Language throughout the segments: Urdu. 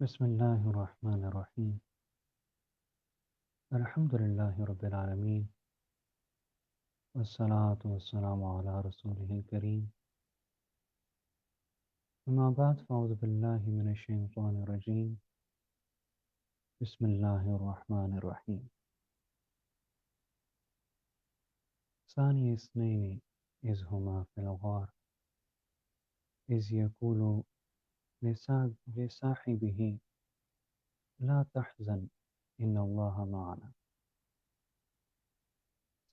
بسم اللہ الرحمن الرحیم الحمد للہ رب العالمین والصلاة والسلام علی رسولہ الکریم اما بعد فاعوذ باللہ من الشیطان الرجیم بسم اللہ الرحمن الرحیم ثانی اثنین اذ ہما فی الغار اذ یقول لصاحبہ لا تحزن ان اللہ معنا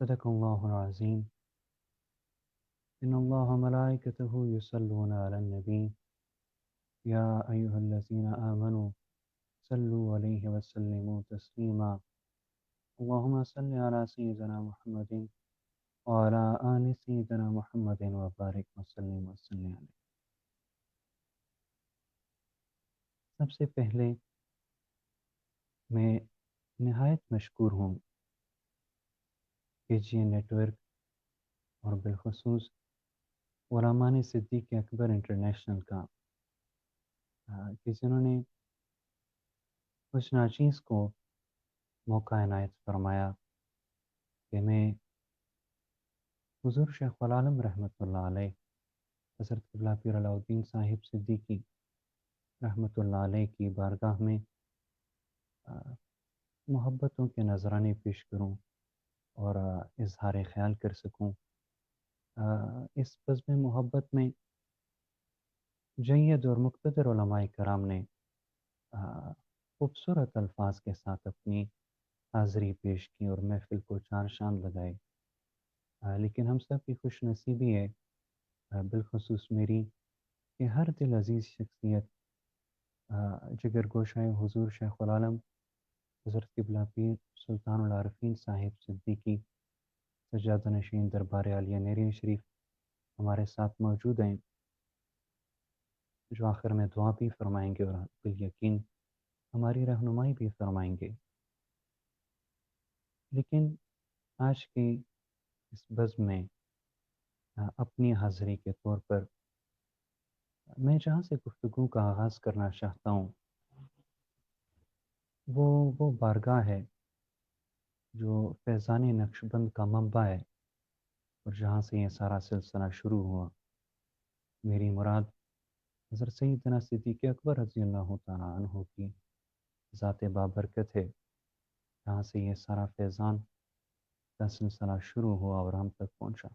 صدق اللہ العظیم ان اللہ ملائکتہ یصلون علی النبی یا ایہا الذین آمنوا صلوا علیہ وسلموا تسلیما اللہم صل علی سیدنا محمد وعلی آل سیدنا محمد وبارک وسلم علیہ۔ سب سے پہلے میں نہایت مشکور ہوں KGN نیٹ ورک اور بالخصوص علماء صدیق اکبر انٹرنیشنل کا کہ جنہوں نے اس ناچیز کو موقع عنایت فرمایا کہ میں حضور شیخ العالم رحمۃ اللہ علیہ حضرت قبلہ پیر علاؤ الدین صاحب صدیقی رحمۃ اللہ علیہ کی بارگاہ میں محبتوں کے نذرانے پیش کروں اور اظہار خیال کر سکوں۔ اس بزم محبت میں جید اور مقتدر علماء کرام نے خوبصورت الفاظ کے ساتھ اپنی حاضری پیش کی اور محفل کو چار چاند لگائے، لیکن ہم سب کی خوش نصیبی ہے، بالخصوص میری، کہ ہر دل عزیز شخصیت جگر گوشہ حضور شیخ العالم حضرت قبلہ پیر سلطان العارفین صاحب صدیقی سجادہ نشین دربار عالیہ نیرین شریف ہمارے ساتھ موجود ہیں، جو آخر میں دعا بھی فرمائیں گے اور بالیقین ہماری رہنمائی بھی فرمائیں گے۔ لیکن آج کی اس بزم میں اپنی حاضری کے طور پر میں جہاں سے گفتگو کا آغاز کرنا چاہتا ہوں وہ بارگاہ ہے جو فیضان نقشبند کا منبع ہے اور جہاں سے یہ سارا سلسلہ شروع ہوا۔ میری مراد حضرت سیدنا صدیق اکبر رضی اللہ تعالیٰ عنہ کی ذات بابرکت ہے، جہاں سے یہ سارا فیضان کا سلسلہ شروع ہوا اور ہم تک پہنچا۔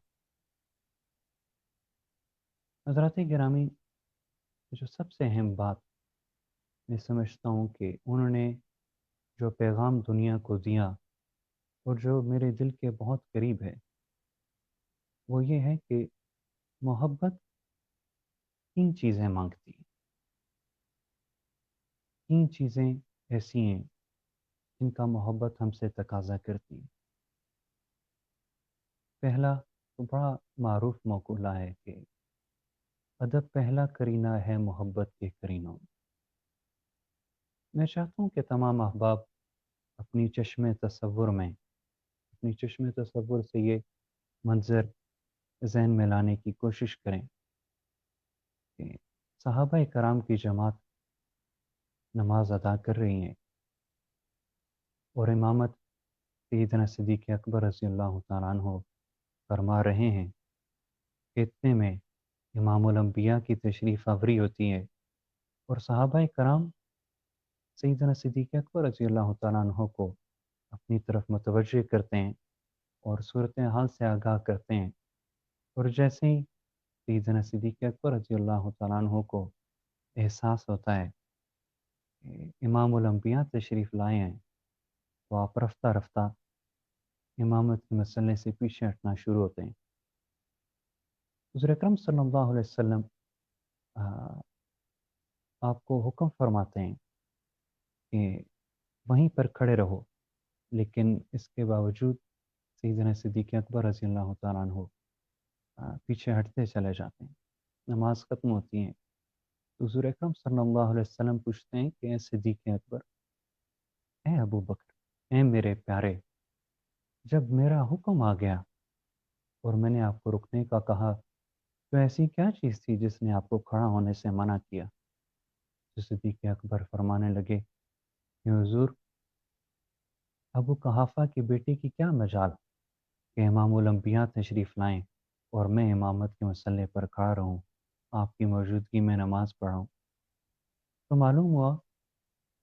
حضرات گرامی، جو سب سے اہم بات میں سمجھتا ہوں کہ انہوں نے جو پیغام دنیا کو دیا اور جو میرے دل کے بہت قریب ہے، وہ یہ ہے کہ محبت تین چیزیں مانگتی ہیں۔ تین چیزیں ایسی ہیں جن کا محبت ہم سے تقاضا کرتی ہے۔ پہلا تو بڑا معروف مقولہ ہے کہ ادب پہلا کرینہ ہے محبت کے کرینوں۔ میں چاہتا ہوں کہ تمام احباب اپنی چشم تصور میں، اپنی چشم تصور سے یہ منظر ذہن میں لانے کی کوشش کریں کہ صحابہ کرام کی جماعت نماز ادا کر رہی ہیں اور امامت سیدنا صدیق اکبر رضی اللہ تعالیٰ عنہ فرما رہے ہیں کہ اتنے میں امام الانبیاء کی تشریف آوری ہوتی ہے اور صحابہ کرام سیدنا صدیق اکبر رضی اللہ تعالیٰ عنہ کو اپنی طرف متوجہ کرتے ہیں اور صورتحال سے آگاہ کرتے ہیں، اور جیسے ہی سیدنا صدیق اکبر رضی اللہ تعالیٰ عنہ کو احساس ہوتا ہے کہ امام الانبیاء تشریف لائے ہیں، تو آپ رفتہ رفتہ امامت کے مسئلے سے پیچھے ہٹنا شروع ہوتے ہیں۔ حضور اکرم صلی اللہ علیہ وسلم آپ کو حکم فرماتے ہیں کہ وہیں پر کھڑے رہو، لیکن اس کے باوجود سیدنا صدیق اکبر رضی اللہ تعالیٰ عنہ پیچھے ہٹتے چلے جاتے ہیں۔ نماز ختم ہوتی ہیں تو حضور اکرم صلی اللہ علیہ وسلم پوچھتے ہیں کہ اے صدیق اکبر، اے ابو بکر، اے میرے پیارے، جب میرا حکم آ گیا اور میں نے آپ کو رکنے کا کہا تو ایسی کیا چیز تھی جس نے آپ کو کھڑا ہونے سے منع کیا؟ تو صدیق اکبر فرمانے لگے کہ حضور ابو قحافہ کی بیٹی کی کیا مجال کہ امام الانبیاء تشریف لائیں اور میں امامت کے مسئلے پر کھڑا رہوں، آپ کی موجودگی میں نماز پڑھاؤں۔ تو معلوم ہوا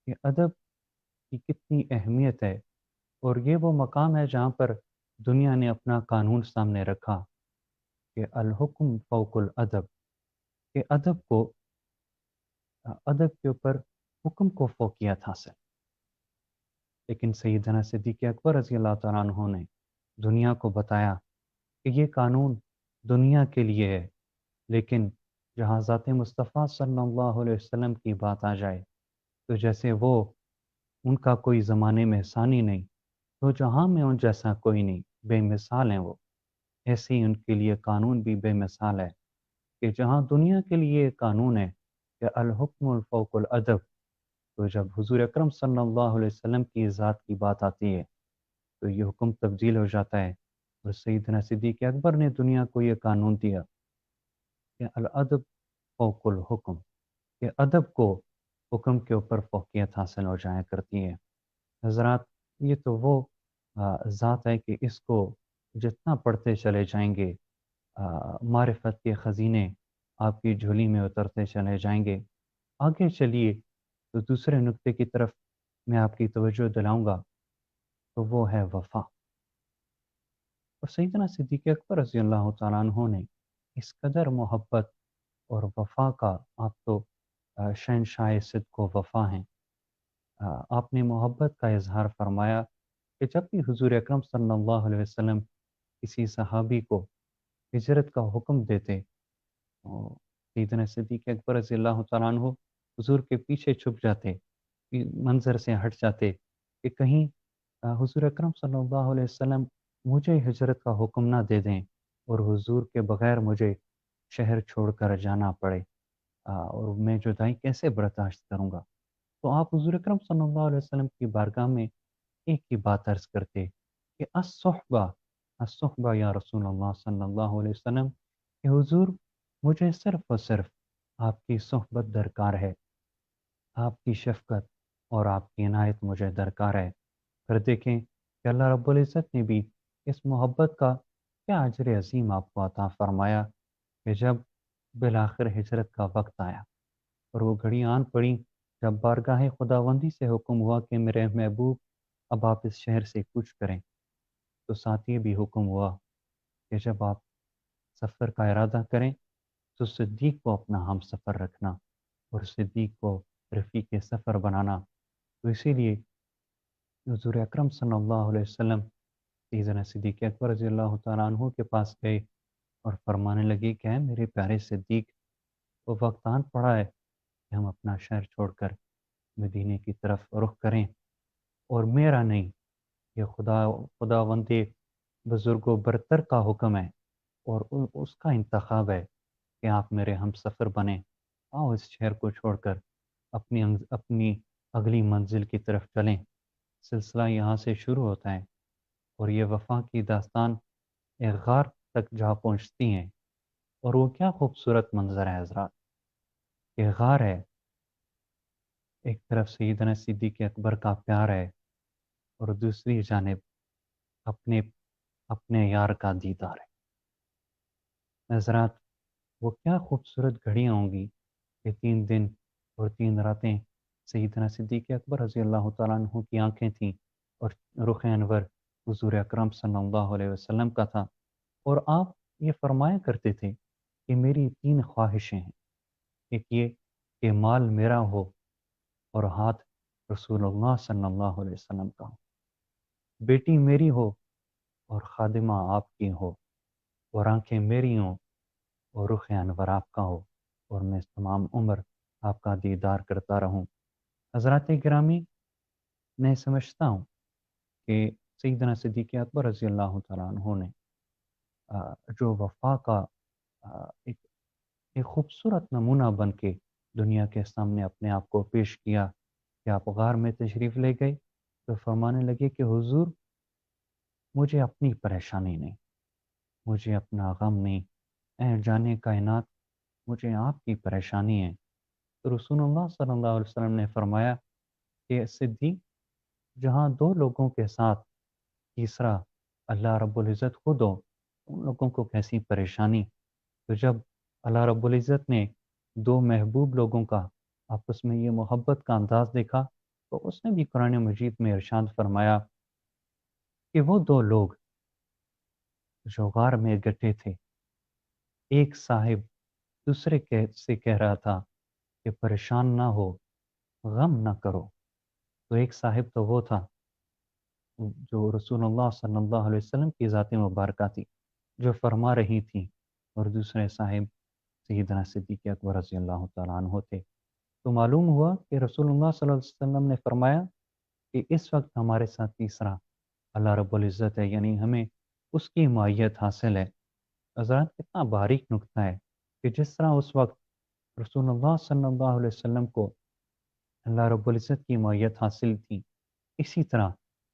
کہ ادب کی کتنی اہمیت ہے، اور یہ وہ مقام ہے جہاں پر دنیا نے اپنا قانون سامنے رکھا کہ الحکم فوق الادب، کہ ادب کے اوپر حکم کو فوقیت حاصل۔ لیکن سیدنا صدیق اکبر رضی اللہ تعالیٰ عنہ نے دنیا کو بتایا کہ یہ قانون دنیا کے لیے ہے، لیکن جہاں ذات مصطفیٰ صلی اللہ علیہ وسلم کی بات آ جائے تو جیسے وہ ان کا کوئی زمانے میں ثانی نہیں، تو جہاں میں ان جیسا کوئی نہیں، بے مثال ہیں وہ، ایسے ہی ان کے لیے قانون بھی بے مثال ہے کہ جہاں دنیا کے لیے قانون ہے کہ الحکم الفوق الادب، تو جب حضور اکرم صلی اللہ علیہ وسلم کی ذات کی بات آتی ہے تو یہ حکم تبدیل ہو جاتا ہے۔ اور سیدنا صدیق اکبر نے دنیا کو یہ قانون دیا کہ الادب فوق الحکم، کہ ادب کو حکم کے اوپر فوقیت حاصل ہو جایا کرتی ہے۔ حضرات، یہ تو وہ ذات ہے کہ اس کو جتنا پڑھتے چلے جائیں گے معرفت کے خزینے آپ کی جھولی میں اترتے چلے جائیں گے۔ آگے چلیے تو دوسرے نقطے کی طرف میں آپ کی توجہ دلاؤں گا، تو وہ ہے وفا۔ اور سیدنا صدیق اکبر رضی اللہ تعالیٰ عنہ نے اس قدر محبت اور وفا کا، آپ تو شہنشاہ صدق و وفا ہیں، آپ نے محبت کا اظہار فرمایا کہ جب بھی حضور اکرم صلی اللہ علیہ وسلم کسی صحابی کو ہجرت کا حکم دیتے تو سیدنا صدیق اکبر رضی اللہ تعالیٰ عنہ حضور کے پیچھے چھپ جاتے، منظر سے ہٹ جاتے کہ کہیں حضور اکرم صلی اللہ علیہ وسلم مجھے ہجرت کا حکم نہ دے دیں اور حضور کے بغیر مجھے شہر چھوڑ کر جانا پڑے، اور میں جدائی کیسے برداشت کروں گا۔ تو آپ حضور اکرم صلی اللہ علیہ وسلم کی بارگاہ میں ایک ہی بات عرض کرتے کہ الصحبہ، الصحبہ یا رسول اللہ صلی اللہ علیہ وسلم، کہ حضور مجھے صرف اور صرف آپ کی صحبت درکار ہے، آپ کی شفقت اور آپ کی عنایت مجھے درکار ہے۔ پھر دیکھیں کہ اللہ رب العزت نے بھی اس محبت کا کیا اجر عظیم آپ کو عطا فرمایا کہ جب بالآخر ہجرت کا وقت آیا اور وہ گھڑی آن پڑی جب بارگاہ خداوندی سے حکم ہوا کہ میرے محبوب اب آپ اس شہر سے کوچ کریں، تو ساتھ یہ بھی حکم ہوا کہ جب آپ سفر کا ارادہ کریں تو صدیق کو اپنا ہم سفر رکھنا اور صدیق کو رفیق سفر بنانا۔ تو اسی لیے حضور اکرم صلی اللہ علیہ وسلم سیدنا صدیق اکبر رضی اللہ تعالیٰ عنہ کے پاس گئے اور فرمانے لگے کہ اے میرے پیارے صدیق، وہ وقت آن پڑا ہے کہ ہم اپنا شہر چھوڑ کر مدینے کی طرف رخ کریں، اور میرا نہیں، یہ خداوند بزرگ و برتر کا حکم ہے اور اس کا انتخاب ہے کہ آپ میرے ہم سفر بنیں۔ آؤ اس شہر کو چھوڑ کر اپنی اگلی منزل کی طرف چلیں۔ سلسلہ یہاں سے شروع ہوتا ہے اور یہ وفا کی داستان ایک غار تک جا پہنچتی ہیں، اور وہ کیا خوبصورت منظر ہے حضرات، یہ غار ہے، ایک طرف سیدنا صدیق اکبر کا پیار ہے اور دوسری جانب اپنے اپنے یار کا دیدار ہے۔ حضرات، وہ کیا خوبصورت گھڑیاں ہوں گی کہ 3 دن اور 3 راتیں سیدنا صدیق اکبر رضی اللہ تعالیٰ عنہ کی آنکھیں تھیں اور رخ انور حضور اکرم صلی اللہ علیہ وسلم کا تھا، اور آپ یہ فرمایا کرتے تھے کہ میری 3 خواہشیں ہیں، ایک یہ کہ مال میرا ہو اور ہاتھ رسول اللہ صلی اللہ علیہ وسلم کا ہو، بیٹی میری ہو اور خادمہ آپ کی ہو، اور آنکھیں میری ہوں اور رخ انور آپ کا ہو، اور میں تمام عمر آپ کا دیدار کرتا رہوں۔ حضرات گرامی، میں سمجھتا ہوں کہ سیدنا صدیق اکبر رضی اللہ تعالیٰ عنہ نے جو وفا کا ایک ایک خوبصورت نمونہ بن کے دنیا کے سامنے اپنے آپ کو پیش کیا کہ آپ غار میں تشریف لے گئے تو فرمانے لگے کہ حضور مجھے اپنی پریشانی نہیں، مجھے اپنا غم نہیں، اے جانے کائنات، مجھے آپ کی پریشانی ہے تو رسول اللہ صلی اللہ علیہ وسلم نے فرمایا کہ صدیق، جہاں دو لوگوں کے ساتھ تیسرا اللہ رب العزت خود ہو، ان لوگوں کو کیسی پریشانی۔ تو جب اللہ رب العزت نے دو محبوب لوگوں کا آپس میں یہ محبت کا انداز دیکھا، تو اس نے بھی قرآن مجید میں ارشاد فرمایا کہ وہ دو لوگ جو غار میں گٹے تھے، ایک صاحب دوسرے سے کہہ رہا تھا کہ پریشان نہ ہو، غم نہ کرو۔ تو ایک صاحب تو وہ تھا جو رسول اللہ صلی اللہ علیہ وسلم کی ذات مبارکہ تھی، جو فرما رہی تھی، اور دوسرے صاحب سیدنا صدیق اکبر رضی اللہ تعالیٰ عنہ تھے۔ تو معلوم ہوا کہ رسول اللہ صلی اللہ علیہ وسلم نے فرمایا کہ اس وقت ہمارے ساتھ تیسرا اللہ رب العزت ہے، یعنی ہمیں اس کی معیت حاصل ہے۔ حضرات، کتنا باریک نکتہ ہے کہ جس طرح اس وقت رسول اللہ صلی اللہ علیہ وسلم کو اللہ رب العزت کی معیت حاصل تھی، اسی طرح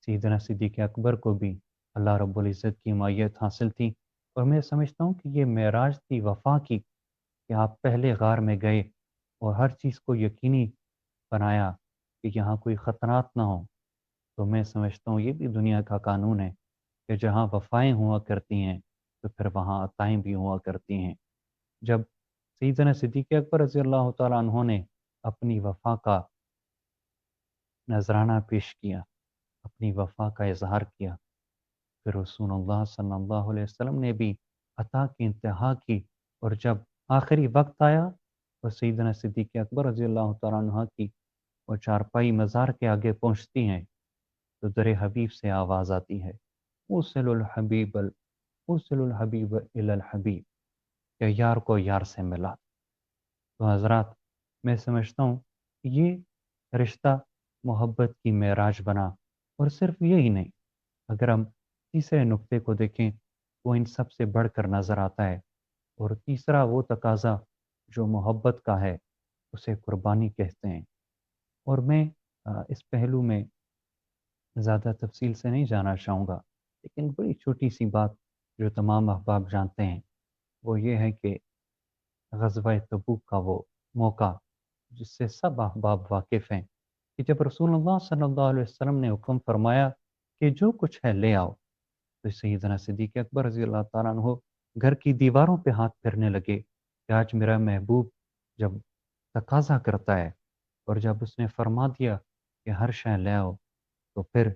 سیدنا صدیق اکبر کو بھی اللہ رب العزت کی معیت حاصل تھی۔ اور میں سمجھتا ہوں کہ یہ معراج تھی وفا کی، کہ آپ پہلے غار میں گئے اور ہر چیز کو یقینی بنایا کہ یہاں کوئی خطرات نہ ہوں۔ تو میں سمجھتا ہوں یہ بھی دنیا کا قانون ہے کہ جہاں وفائیں ہوا کرتی ہیں تو پھر وہاں عطائیں بھی ہوا کرتی ہیں۔ جب سیدنا صدیق اکبر رضی اللہ تعالیٰ عنہ نے اپنی وفا کا نذرانہ پیش کیا، اپنی وفا کا اظہار کیا، پھر رسول اللہ صلی اللہ علیہ وسلم نے بھی عطا کی انتہا کی، اور جب آخری وقت آیا اور سیدنا صدیق اکبر رضی اللہ تعالیٰ عنہ کی وہ چارپائی مزار کے آگے پہنچتی ہیں، تو در حبیب سے آواز آتی ہے، اوصل الحبیب اوصل الحبیب الی الحبیب، کہ یار کو یار سے ملا۔ تو حضرات، میں سمجھتا ہوں یہ رشتہ محبت کی معراج بنا۔ اور صرف یہی نہیں، اگر ہم تیسرے نقطے کو دیکھیں، وہ ان سب سے بڑھ کر نظر آتا ہے، اور تیسرا وہ تقاضا جو محبت کا ہے، اسے قربانی کہتے ہیں۔ اور میں اس پہلو میں زیادہ تفصیل سے نہیں جانا چاہوں گا، لیکن بڑی چھوٹی سی بات جو تمام احباب جانتے ہیں، وہ یہ ہے کہ غزوہ تبوک کا وہ موقع جس سے سب احباب واقف ہیں، کہ جب رسول اللہ صلی اللہ علیہ وسلم نے حکم فرمایا کہ جو کچھ ہے لے آؤ، تو سیدنا صدیق اکبر رضی اللہ تعالیٰ عنہ گھر کی دیواروں پہ ہاتھ پھیرنے لگے کہ آج میرا محبوب جب تقاضا کرتا ہے، اور جب اس نے فرما دیا کہ ہر شے لے آؤ، تو پھر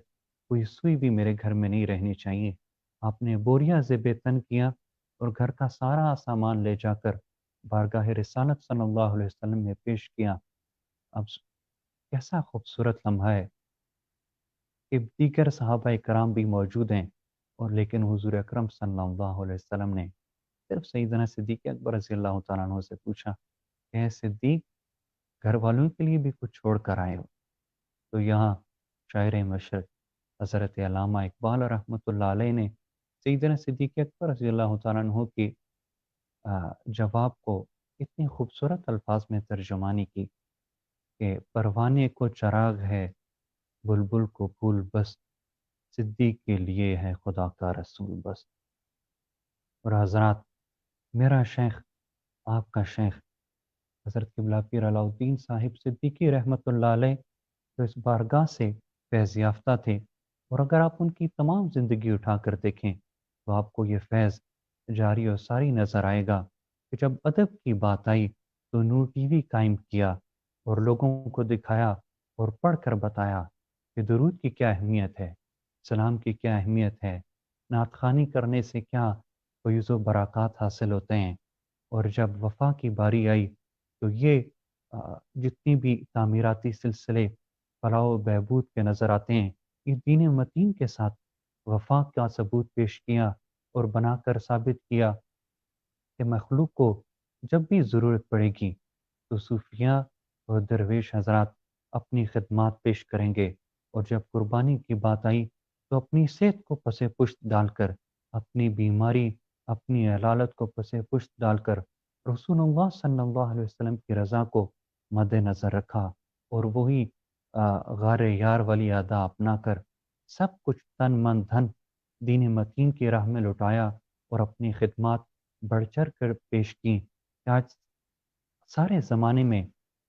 کوئی سوئی بھی میرے گھر میں نہیں رہنی چاہیے۔ آپ نے بوریا زیب تن کیا اور گھر کا سارا سامان لے جا کر بارگاہ رسالت صلی اللہ علیہ وسلم میں پیش کیا۔ اب کیسا خوبصورت لمحہ ہے کہ دیگر صحابہ کرام بھی موجود ہیں، اور لیکن حضور اکرم صلی اللہ علیہ وسلم نے صرف سیدنا صدیق اکبر رضی اللہ تعالیٰ عنہ سے پوچھا کہ اے صدیق، گھر والوں کے لیے بھی کچھ چھوڑ کر آئے ہو؟ تو یہاں شاعر مشرق حضرت علامہ اقبال رحمۃ اللہ علیہ نے سیدنا صدیق اکبر رضی اللہ تعالیٰ عنہ کے جواب کو اتنے خوبصورت الفاظ میں ترجمانی کی کہ پروانے کو چراغ ہے، بلبل کو پھول بس، صدیق کے لیے ہے خدا کا رسول بس۔ اور حضرات، میرا شیخ، آپ کا شیخ حضرت قبلہ پیر علاؤ الدین صاحب صدیقی رحمۃ اللہ علیہ تو اس بارگاہ سے فیض یافتہ تھے، اور اگر آپ ان کی تمام زندگی اٹھا کر دیکھیں تو آپ کو یہ فیض جاری و ساری نظر آئے گا کہ جب ادب کی بات آئی تو نور ٹی وی قائم کیا اور لوگوں کو دکھایا اور پڑھ کر بتایا کہ درود کی کیا اہمیت ہے، سلام کی کیا اہمیت ہے، نعت خوانی کرنے سے کیا فیض و برکات حاصل ہوتے ہیں۔ اور جب وفا کی باری آئی تو یہ جتنی بھی تعمیراتی سلسلے فلاح و بہبود کے نظر آتے ہیں، یہ دین متین کے ساتھ وفا کا ثبوت پیش کیا اور بنا کر ثابت کیا کہ مخلوق کو جب بھی ضرورت پڑے گی تو صوفیاء اور درویش حضرات اپنی خدمات پیش کریں گے، اور جب قربانی کی بات آئی تو اپنی صحت کو پس پشت ڈال کر، اپنی بیماری، اپنی علالت کو پس پشت ڈال کر رسول اللہ صلی اللہ علیہ وسلم کی رضا کو مد نظر رکھا، اور وہی غار یار والی ادا اپنا کر سب کچھ تن من دھن دین متین کی راہ میں لٹایا، اور اپنی خدمات بڑھ چڑھ کر پیش کی کہ آج سارے زمانے میں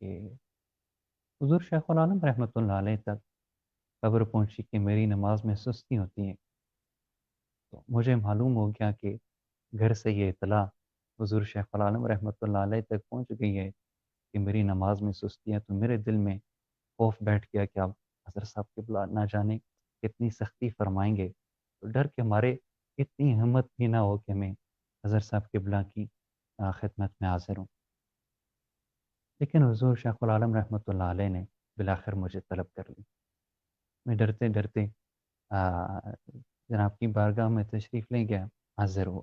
کہ حضور شیخ العالم رحمۃ اللہ علیہ تک خبر پہنچی کہ میری نماز میں سستی ہوتی ہے، تو مجھے معلوم ہو گیا کہ گھر سے یہ اطلاع حضور شیخ العالم رحمۃ اللہ علیہ تک پہنچ گئی ہے کہ میری نماز میں سستی ہے، تو میرے دل میں خوف بیٹھ گیا کہ اب حضرت صاحب کے بلا نہ جانے کتنی سختی فرمائیں گے، تو ڈر کے مارے اتنی ہمت بھی نہ ہو کہ میں حضرت صاحب کے بلا کی خدمت میں حاضر ہوں۔ لیکن حضور شیخ العالم رحمۃ اللہ علیہ نے بالآخر مجھے طلب کر لی۔ میں ڈرتے ڈرتے جناب کی بارگاہ میں تشریف لے گیا، حاضر ہوا۔